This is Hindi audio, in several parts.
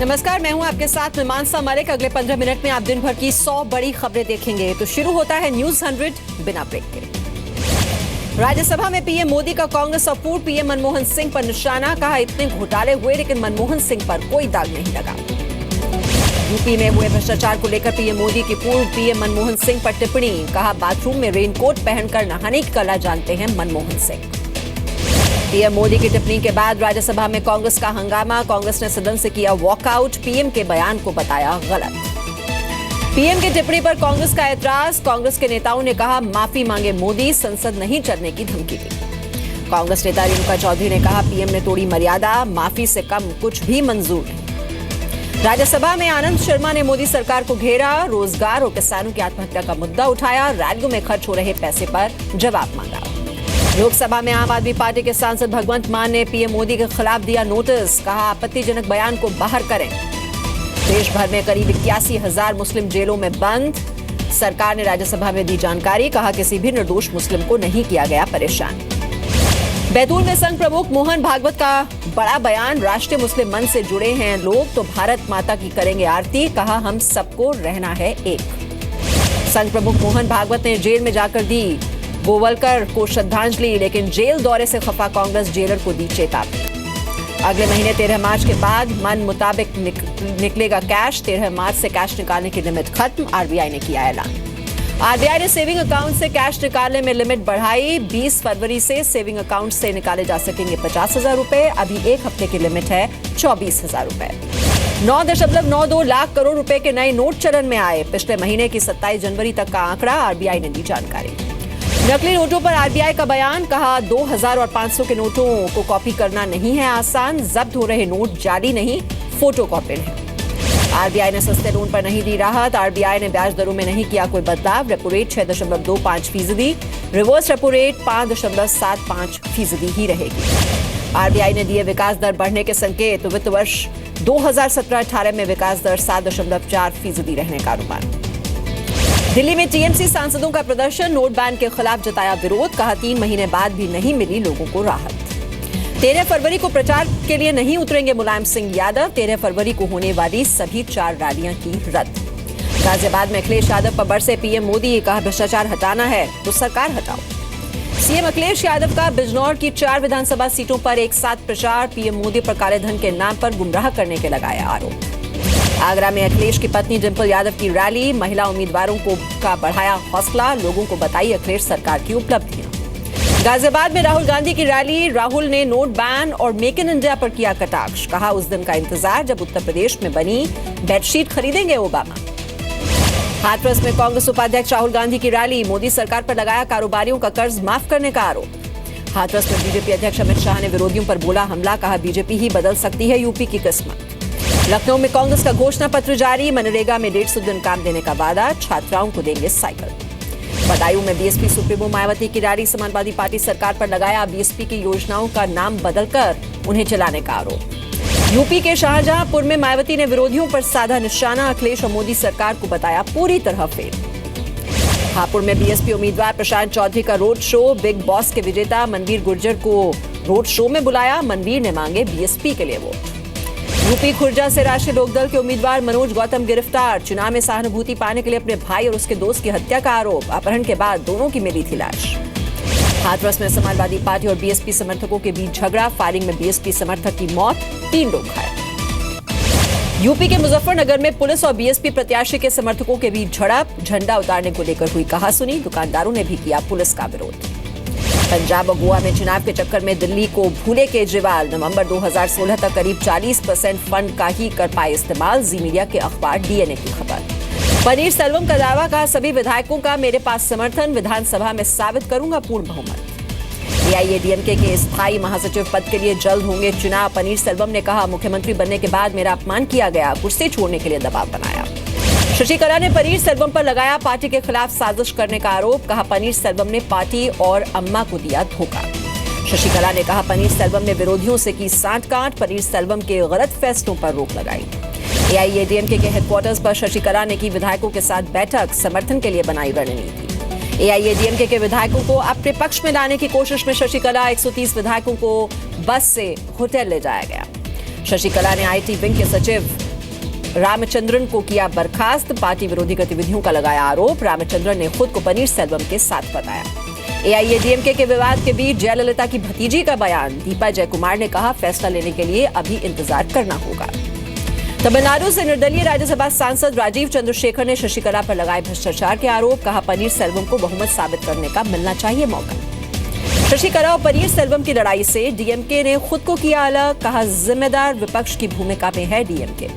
नमस्कार, मैं हूं आपके साथ मीमांसा मलिक। अगले 15 मिनट में आप दिन भर की 100 बड़ी खबरें देखेंगे। तो शुरू होता है न्यूज 100 बिना ब्रेक के। राज्यसभा में पीएम मोदी का कांग्रेस और पूर्व पीएम मनमोहन सिंह पर निशाना। कहा इतने घोटाले हुए लेकिन मनमोहन सिंह पर कोई दाग नहीं लगा। यूपी में हुए भ्रष्टाचार को लेकर पीएम मोदी की पूर्व पीएम मनमोहन सिंह पर टिप्पणी। कहा बाथरूम में रेनकोट पहनकर नहाने की कला जानते हैं मनमोहन सिंह। पीएम मोदी की टिप्पणी के बाद राज्यसभा में कांग्रेस का हंगामा। कांग्रेस ने सदन से किया वॉकआउट। पीएम के बयान को बताया गलत। पीएम की टिप्पणी पर कांग्रेस का ऐतराज। कांग्रेस के नेताओं ने कहा माफी मांगे मोदी, संसद नहीं चलने की धमकी दी। कांग्रेस नेता रेणुका चौधरी ने कहा पीएम ने तोड़ी मर्यादा, माफी से कम कुछ भी मंजूर नहीं। राज्यसभा में आनंद शर्मा ने मोदी सरकार को घेरा। रोजगार और किसानों की आत्महत्या का मुद्दा उठाया। रैलियों में खर्च हो रहे पैसे पर जवाब मांगा। लोकसभा में आम आदमी पार्टी के सांसद भगवंत मान ने पीएम मोदी के खिलाफ दिया नोटिस। कहा आपत्तिजनक बयान को बाहर करें। देश भर में करीब 81,000 मुस्लिम जेलों में बंद। सरकार ने राज्यसभा में दी जानकारी। कहा किसी भी निर्दोष मुस्लिम को नहीं किया गया परेशान। बैतूल में संघ प्रमुख मोहन भागवत का बड़ा बयान। राष्ट्रीय मुस्लिम मंच से जुड़े हैं लोग तो भारत माता की करेंगे आरती। कहा हम सबको रहना है एक। संघ प्रमुख मोहन भागवत ने जेल में जाकर दी गोवलकर को श्रद्धांजलि। लेकिन जेल दौरे से खफा कांग्रेस जेलर को दी चेतावनी। अगले महीने 13 मार्च के बाद मन मुताबिक निकलेगा कैश। 13 मार्च से कैश निकालने की लिमिट खत्म। आरबीआई ने किया ऐलान। आरबीआई ने सेविंग अकाउंट से कैश निकालने में लिमिट बढ़ाई। 20 फरवरी से सेविंग अकाउंट से निकाले जा सकेंगे 50,000 रुपए। अभी एक हफ्ते की लिमिट है 24,000 रुपए। 9.92 लाख करोड़ रुपए के नए नोट चलन में आए। पिछले महीने की 27 जनवरी तक का आंकड़ा। आरबीआई ने दी जानकारी। नकली नोटों पर आरबीआई का बयान। कहा 2000 और 500 के नोटों को कॉपी करना नहीं है आसान। जब्त हो रहे नोट जाली नहीं, फोटोकॉपीड हैं। आरबीआई ने सस्ते लोन पर नहीं दी राहत। आरबीआई ने ब्याज दरों में नहीं किया कोई बदलाव। Repo rate 6.25%, reverse repo rate 5.75% ही रहेगी। आरबीआई ने दिए विकास दर बढ़ने के संकेत। वित्त वर्ष 2017-18 में विकास दर 7.4% रहने का अनुमान। दिल्ली में टीएमसी सांसदों का प्रदर्शन। नोट बैन के खिलाफ जताया विरोध। कहा 3 महीने बाद भी नहीं मिली लोगों को राहत। 13 फरवरी को प्रचार के लिए नहीं उतरेंगे मुलायम सिंह यादव। 13 फरवरी को होने वाली सभी 4 रैलियां की रद्द। गाजियाबाद में अखिलेश यादव पर बरसे पीएम मोदी। कहा भ्रष्टाचार हटाना है तो सरकार हटाओ। सीएम अखिलेश यादव का बिजनौर की 4 विधानसभा सीटों पर एक साथ प्रचार। पीएम मोदी पर काले धन के नाम पर गुमराह करने के लगाया आरोप। आगरा में अखिलेश की पत्नी डिंपल यादव की रैली। महिला उम्मीदवारों का बढ़ाया हौसला। लोगों को बताई अखिलेश सरकार की उपलब्धियां। गाजियाबाद में राहुल गांधी की रैली। राहुल ने नोट बैन और मेक इन इंडिया पर किया कटाक्ष। कहा उस दिन का इंतजार जब उत्तर प्रदेश में बनी बेडशीट खरीदेंगे ओबामा। हाथरस में कांग्रेस उपाध्यक्ष राहुल गांधी की रैली। मोदी सरकार पर लगाया कारोबारियों का कर्ज माफ करने का आरोप। हाथरस में बीजेपी अध्यक्ष अमित शाह ने विरोधियों पर बोला हमला। कहा बीजेपी ही बदल सकती है यूपी की किस्मत। लखनऊ में कांग्रेस का घोषणा पत्र जारी। मनरेगा में 150 दिन काम देने का वादा। छात्राओं को देंगे साइकिल। बदायूं में बीएसपी सुप्रीमो मायावती की रैली। समाजवादी पार्टी सरकार पर लगाया बीएसपी की योजनाओं का नाम बदलकर उन्हें चलाने का आरोप। यूपी के शाहजहांपुर में मायावती ने विरोधियों पर साधा निशाना। अखिलेश और मोदी सरकार को बताया पूरी तरह फेल। हापुड़ में बीएसपी उम्मीदवार प्रशांत चौधरी का रोड शो। बिग बॉस के विजेता मनवीर गुर्जर को रोड शो में बुलाया। मनवीर ने मांगे बीएसपी के लिए वोट। यूपी खुर्जा से राष्ट्रीय लोकदल के उम्मीदवार मनोज गौतम गिरफ्तार। चुनाव में सहानुभूति पाने के लिए अपने भाई और उसके दोस्त की हत्या का आरोप। अपहरण के बाद दोनों की मिली थी लाश। हाथरस में समाजवादी पार्टी और बीएसपी समर्थकों के बीच झगड़ा। फायरिंग में बीएसपी समर्थक की मौत, 3 लोग घायल। यूपी के मुजफ्फरनगर में पुलिस और बीएसपी प्रत्याशी के समर्थकों के बीच झड़प। झंडा उतारने को लेकर हुई कहासुनी। दुकानदारों ने भी किया पुलिस का विरोध। पंजाब और गोवा में चुनाव के चक्कर में दिल्ली को भूले केजरीवाल। नवंबर 2016 तक करीब 40% फंड का ही कर पाए इस्तेमाल। जी मीडिया के अखबार डीएनए की खबर। पनीर सेल्वम का दावा। कहा सभी विधायकों का मेरे पास समर्थन। विधानसभा में साबित करूंगा पूर्ण बहुमत। एआईएडीएमके के स्थायी महासचिव पद के लिए जल्द होंगे चुनाव। पनीर सेल्वम ने कहा मुख्यमंत्री बनने के बाद मेरा अपमान किया गया। कुर्सी छोड़ने के लिए दबाव बनाया। शशिकला ने पनीर सेल्वम पर लगाया पार्टी के खिलाफ साजिश करने का आरोप। कहा पनीर सेल्वम ने पार्टी और अम्मा को दिया धोखा। शशिकला ने कहा पनीर सेल्वम ने विरोधियों से की सांठगांठ। पनीर सेल्वम के गलत फैसलों पर रोक लगाई। एआईएडीएमके के हेडक्वार्टर्स पर शशिकला ने की विधायकों के साथ बैठक। समर्थन के लिए बनाई रणनीति। एआईएडीएमके के विधायकों को अपने पक्ष में लाने की कोशिश में शशिकला 130 विधायकों को बस से होटल ले जाया गया। शशिकला ने आईटी विंग के सचिव रामचंद्रन को किया बर्खास्त, पार्टी विरोधी गतिविधियों का लगाया आरोप। रामचंद्रन ने खुद को पनीरसेल्वम के साथ बताया। एआईएडीएमके के विवाद के बीच जयललिता की भतीजी का बयान, दीपा जयकुमार ने कहा फैसला लेने के लिए अभी इंतजार करना होगा। तमिलनाडु से निर्दलीय राज्यसभा सांसद राजीव चंद्रशेखर ने शशिकला पर लगाए भ्रष्टाचार के आरोप, कहा पनीरसेल्वम को बहुमत साबित करने का मिलना चाहिए मौका। शशिकला और पनीरसेल्वम की लड़ाई से डीएमके ने खुद को किया अलग, कहा जिम्मेदार विपक्ष की भूमिका में है डीएमके।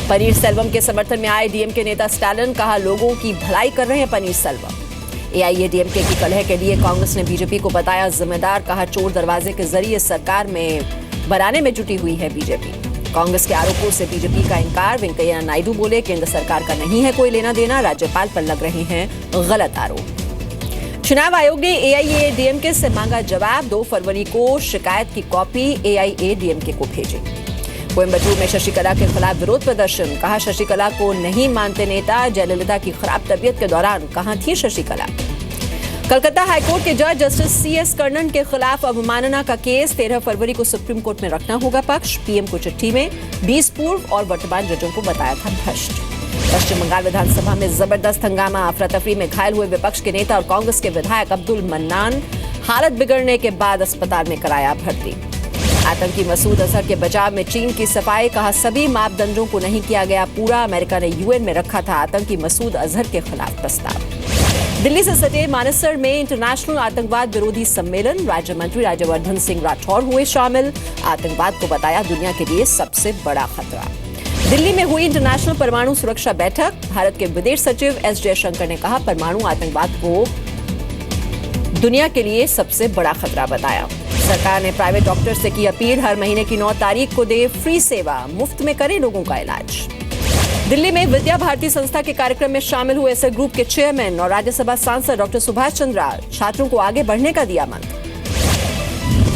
पनीरसेल्वम के समर्थन में आए डीएमके नेता स्टालिन, कहा लोगों की भलाई कर रहे हैं पनीरसेल्वम। एआईएडीएमके की कलह के लिए कांग्रेस ने बीजेपी को बताया जिम्मेदार, कहा चोर दरवाजे के जरिए सरकार में बनाने में जुटी हुई है बीजेपी। कांग्रेस के आरोपों से बीजेपी का इंकार, वेंकैया नायडू बोले केंद्र सरकार का नहीं है कोई लेना देना, राज्यपाल पर लग रहे हैं गलत आरोप। चुनाव आयोग ने एआईएडीएमके से मांगा जवाब, 2 फरवरी को शिकायत की कॉपी एआईएडीएमके को भेजी। कोयम्बटूर में शशिकला के खिलाफ विरोध प्रदर्शन, कहा शशिकला को नहीं मानते नेता। जयललिता की खराब तबीयत के दौरान कहां थी शशिकला। कलकत्ता हाईकोर्ट के जज जस्टिस सीएस कर्णन के खिलाफ अवमानना का केस, 13 फरवरी को सुप्रीम कोर्ट में रखना होगा पक्ष। पीएम को चिट्ठी में 20 पूर्व और वर्तमान जजों को बताया था भ्रष्ट। पश्चिम बंगाल विधानसभा में जबरदस्त हंगामा, अफरा तफरी में घायल हुए विपक्ष के नेता और कांग्रेस के विधायक अब्दुल मन्नान, हालत बिगड़ने के बाद अस्पताल में कराया भर्ती। आतंकी मसूद अजहर के बचाव में चीन की सफाई, कहा सभी मापदंडों को नहीं किया गया पूरा। अमेरिका ने यूएन में रखा था आतंकी मसूद अजहर के खिलाफ प्रस्ताव। दिल्ली से सटे मानेसर में इंटरनेशनल आतंकवाद विरोधी सम्मेलन, राज्य मंत्री राज्यवर्धन सिंह राठौर हुए शामिल। आतंकवाद को बताया दुनिया के लिए सबसे बड़ा खतरा। दिल्ली में हुई इंटरनेशनल परमाणु सुरक्षा बैठक, भारत के विदेश सचिव एस जयशंकर ने कहा परमाणु आतंकवाद को दुनिया के लिए सबसे बड़ा खतरा बताया। सरकार ने प्राइवेट डॉक्टर से की अपील, हर महीने की 9 तारीख को दे फ्री सेवा, मुफ्त में करें लोगों का इलाज। दिल्ली में विद्या भारती संस्था के कार्यक्रम में शामिल हुए एसए ग्रुप के चेयरमैन और राज्यसभा सांसद डॉक्टर सुभाष चंद्र छात्रों को आगे बढ़ने का दिया मंत्र।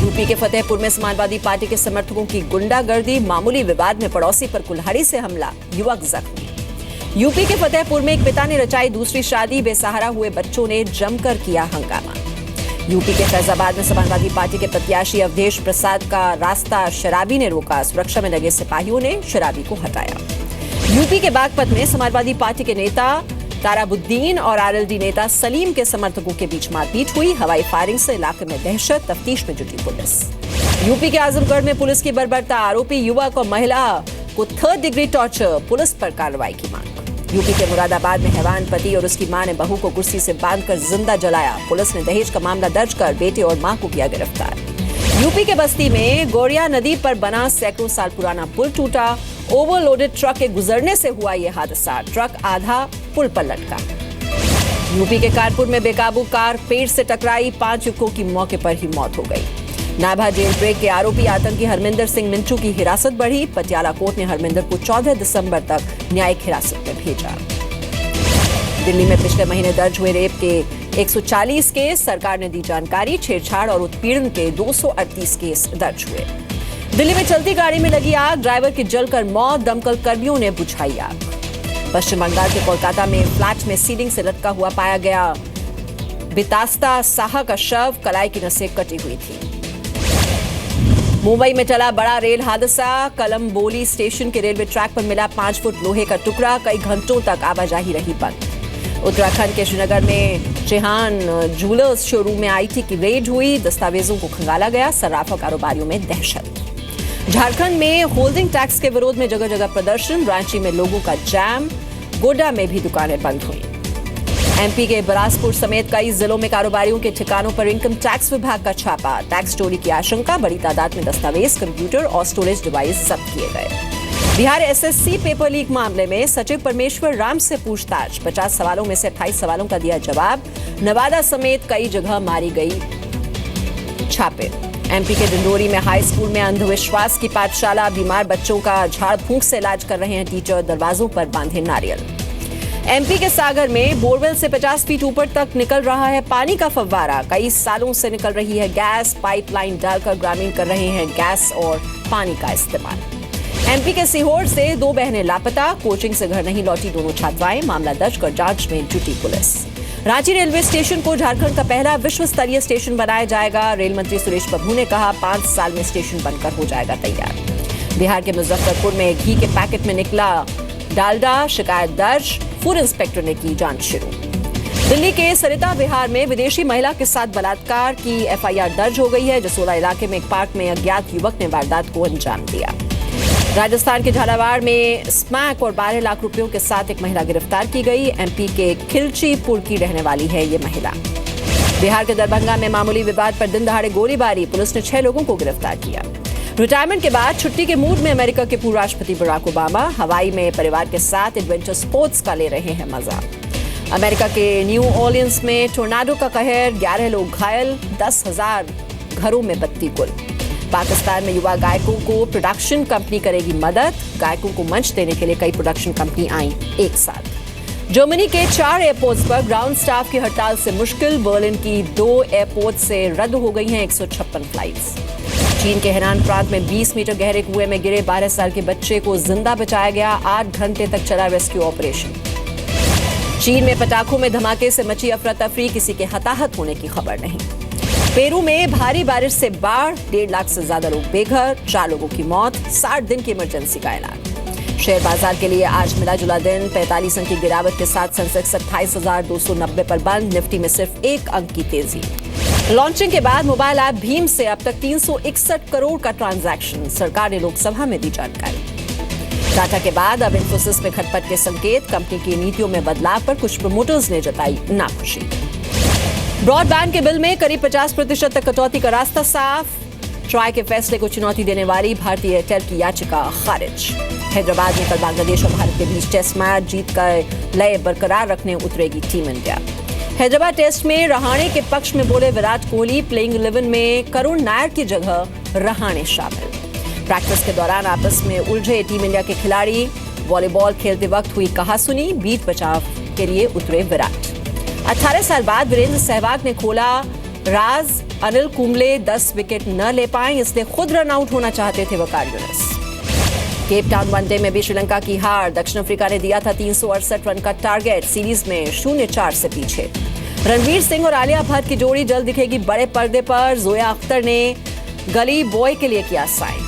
यूपी के फतेहपुर में समाजवादी पार्टी के समर्थकों की गुंडागर्दी, मामूली विवाद में पड़ोसी पर कुल्हाड़ी से हमला, युवक जख्मी। यूपी के फतेहपुर में एक पिता ने रचाई दूसरी शादी, बेसहारा हुए बच्चों ने जमकर किया हंगामा। यूपी के फैजाबाद में समाजवादी पार्टी के प्रत्याशी अवधेश प्रसाद का रास्ता शराबी ने रोका, सुरक्षा में लगे सिपाहियों ने शराबी को हटाया। यूपी के बागपत में समाजवादी पार्टी के नेता ताराबुद्दीन और आरएलडी नेता सलीम के समर्थकों के बीच मारपीट हुई, हवाई फायरिंग से इलाके में दहशत, तफ्तीश में जुटी पुलिस। यूपी के आजमगढ़ में पुलिस की बर्बरता, आरोपी युवक और महिला को 3rd डिग्री टॉर्चर, पुलिस पर कार्रवाई की मांग। यूपी के मुरादाबाद में हैवान पति और उसकी मां ने बहू को कुर्सी से बांधकर जिंदा जलाया, पुलिस ने दहेज का मामला दर्ज कर बेटे और मां को किया गिरफ्तार। यूपी के बस्ती में गोरिया नदी पर बना सैकड़ों साल पुराना पुल टूटा, ओवरलोडेड ट्रक के गुजरने से हुआ यह हादसा, ट्रक आधा पुल पर लटका। यूपी के कानपुर में बेकाबू कार पेड़ से टकराई, 5 युवकों की मौके पर ही मौत हो गई। नाभा जेल ब्रेक के आरोपी आतंकी हरमिंदर सिंह मिंटू की हिरासत बढ़ी, पटियाला कोर्ट ने हरमिंदर को 14 दिसंबर तक न्यायिक हिरासत में भेजा। दिल्ली में पिछले महीने दर्ज हुए रेप के 140 केस, सरकार ने दी जानकारी, छेड़छाड़ और उत्पीड़न के 238 केस दर्ज हुए। दिल्ली में चलती गाड़ी में लगी आग, ड्राइवर की जलकर मौत, दमकल कर्मियों ने बुझाई आग। पश्चिम बंगाल के कोलकाता में फ्लैट में सीलिंग से लटका हुआ पाया गया बितास्ता साहा का शव, कलाई की नसें कटी हुई थी। मुंबई में चला बड़ा रेल हादसा, कलम्बोली स्टेशन के रेलवे ट्रैक पर मिला 5 फुट लोहे का टुकड़ा, कई घंटों तक आवाजाही रही बंद। उत्तराखंड के श्रीनगर में चेहान ज्वेलर्स शोरूम में आईटी की रेड हुई, दस्तावेजों को खंगाला गया, सर्राफा कारोबारियों में दहशत। झारखंड में होल्डिंग टैक्स के विरोध में जगह जगह प्रदर्शन, रांची में लोगों का जैम, गोड्डा में भी दुकानें बंद हुई। एमपी के बिलासपुर समेत कई जिलों में कारोबारियों के ठिकानों पर इनकम टैक्स विभाग का छापा, टैक्स चोरी की आशंका, बड़ी तादाद में दस्तावेज, कंप्यूटर और स्टोरेज डिवाइस जब्त किए गए। बिहार एसएससी पेपर लीक मामले में सचिव परमेश्वर राम से पूछताछ, 50 सवालों में से 28 सवालों का दिया जवाब, नवादा समेत कई जगह मारी गई छापे। एमपी के डिंडोरी में हाई स्कूल में अंधविश्वास की पाठशाला, बीमार बच्चों का झाड़ फूंक से इलाज कर रहे हैं टीचर, दरवाजों पर बांधे नारियल। एमपी के सागर में बोरवेल से 50 फीट ऊपर तक निकल रहा है पानी का फव्वारा, कई सालों से निकल रही है गैस, पाइपलाइन डालकर ग्रामीण कर रहे हैं गैस और पानी का इस्तेमाल। एमपी के सीहोर से 2 बहनें लापता, कोचिंग से घर नहीं लौटी दोनों छात्राएं, मामला दर्ज कर जांच में जुटी पुलिस। रांची रेलवे स्टेशन को झारखंड का पहला विश्व स्तरीय स्टेशन बनाया जाएगा, रेल मंत्री सुरेश प्रभु ने कहा 5 साल में स्टेशन बनकर हो जाएगा तैयार। बिहार के मुजफ्फरपुर में घी के पैकेट में निकला डालडा, शिकायत दर्ज, फूड इंस्पेक्टर ने की जांच शुरू। दिल्ली के सरिता विहार में विदेशी महिला के साथ बलात्कार की एफआईआर दर्ज हो गई है। जसोला इलाके में एक पार्क में अज्ञात युवक ने वारदात को अंजाम दिया। राजस्थान के झालावाड़ में स्मैक और 12 लाख रुपयों के साथ एक महिला गिरफ्तार की गई। एमपी के खिलचीपुर की रहने वाली है ये महिला। बिहार के दरभंगा में मामूली विवाद पर दिन दहाड़े गोलीबारी, पुलिस ने 6 लोगों को गिरफ्तार किया। रिटायरमेंट के बाद छुट्टी के मूड में अमेरिका के पूर्व राष्ट्रपति बराक ओबामा हवाई में परिवार के साथ एडवेंचर स्पोर्ट्स का ले रहे हैं मजा। अमेरिका के न्यू ऑर्लियंस में टोर्नाडो का कहर, 11 लोग घायल, 10,000 घरों में बत्ती गुल। पाकिस्तान में युवा गायकों को प्रोडक्शन कंपनी करेगी मदद। गायकों को मंच देने के लिए कई प्रोडक्शन कंपनी आई एक साथ। जर्मनी के 4 एयरपोर्ट्स पर ग्राउंड स्टाफ की हड़ताल से मुश्किल। बर्लिन की 2 एयरपोर्ट से रद्द हो गई हैं 156 फ्लाइट्स। चीन के हेनान प्रांत में 20 मीटर गहरे कुएं में गिरे 12 साल के बच्चे को जिंदा बचाया गया। 8 घंटे तक चला रेस्क्यू ऑपरेशन। चीन में पटाखों में धमाके से मची अफरा तफरी, किसी के हताहत होने की खबर नहीं। पेरू में भारी बारिश से बाढ़, 1.5 लाख से ज्यादा लोग बेघर, 4 लोगों की मौत, 60 दिन की इमरजेंसी का ऐलान। शेयर बाजार के लिए आज मिला जुला दिन, 45 अंक की गिरावट के साथ सेंसेक्स 28,290 पर बंद। निफ्टी में सिर्फ 1 अंक की तेजी। लॉन्चिंग के बाद मोबाइल ऐप भीम से अब तक 361 करोड़ का ट्रांजैक्शन, सरकार ने लोकसभा में दी जानकारी। टाटा के बाद अब इन्फोसिस में खटपट के संकेत, कंपनी की नीतियों में बदलाव पर कुछ प्रमोटर्स ने जताई नाखुशी। ब्रॉडबैंड के बिल में करीब 50% तक कटौती का रास्ता साफ। ट्राई के फैसले को चुनौती देने वाली भारतीय एयरटेल की याचिका खारिज। हैदराबाद में कल बांग्लादेश और भारत के बीच टेस्ट मैच जीत कर लय बरकरार रखने उतरेगी टीम इंडिया। हैदराबाद टेस्ट में रहाणे के पक्ष में बोले विराट कोहली, प्लेइंग 11 में करुण नायर की जगह रहाणे शामिल। प्रैक्टिस के दौरान आपस में उलझे टीम इंडिया के खिलाड़ी, वॉलीबॉल खेलते वक्त हुई कहासुनी, बीच बचाव के लिए उतरे विराट। 18 साल बाद वीरेंद्र सहवाग ने खोला राज, अनिल कुंबले 10 विकेट न ले पाए, इसलिए खुद रन आउट होना चाहते थे Waqar Younis. Cape Town one day में भी श्रीलंका की हार, दक्षिण अफ्रीका ने दिया था 368 रन का टारगेट, सीरीज में 0-4 से पीछे। रणवीर सिंह और आलिया भट्ट की जोड़ी जल्द दिखेगी बड़े पर्दे पर, जोया अख्तर ने गली बॉय के लिए किया साइन।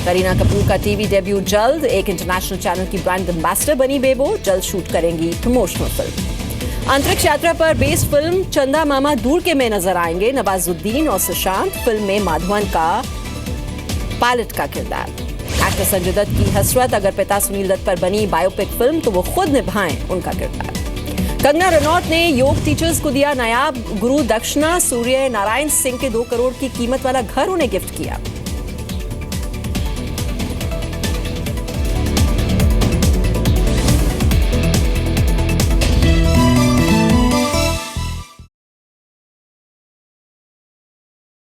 करीना कपूर का टीवी डेब्यू जल्द, एक इंटरनेशनल चैनल की ब्रांड एम्बेसडर बनी बेबो, जल्द शूट करेंगी प्रमोशनल फिल्म। अंतरिक्ष यात्रा पर बेस्ड फिल्म चंदा मामा दूर के में नजर आएंगे नवाजुद्दीन और सुशांत। फिल्म में माधवन का पायलट का किरदार। एक्टर संजय दत्त की हसरत, अगर पिता सुनील दत्त पर बनी बायोपिक फिल्म तो वो खुद निभाएं उनका किरदार। कंगना रनौत ने योग टीचर्स को दिया नायाब गुरु दक्षिणा, सूर्य नारायण सिंह के 2 करोड़ की कीमत वाला घर उन्हें गिफ्ट किया।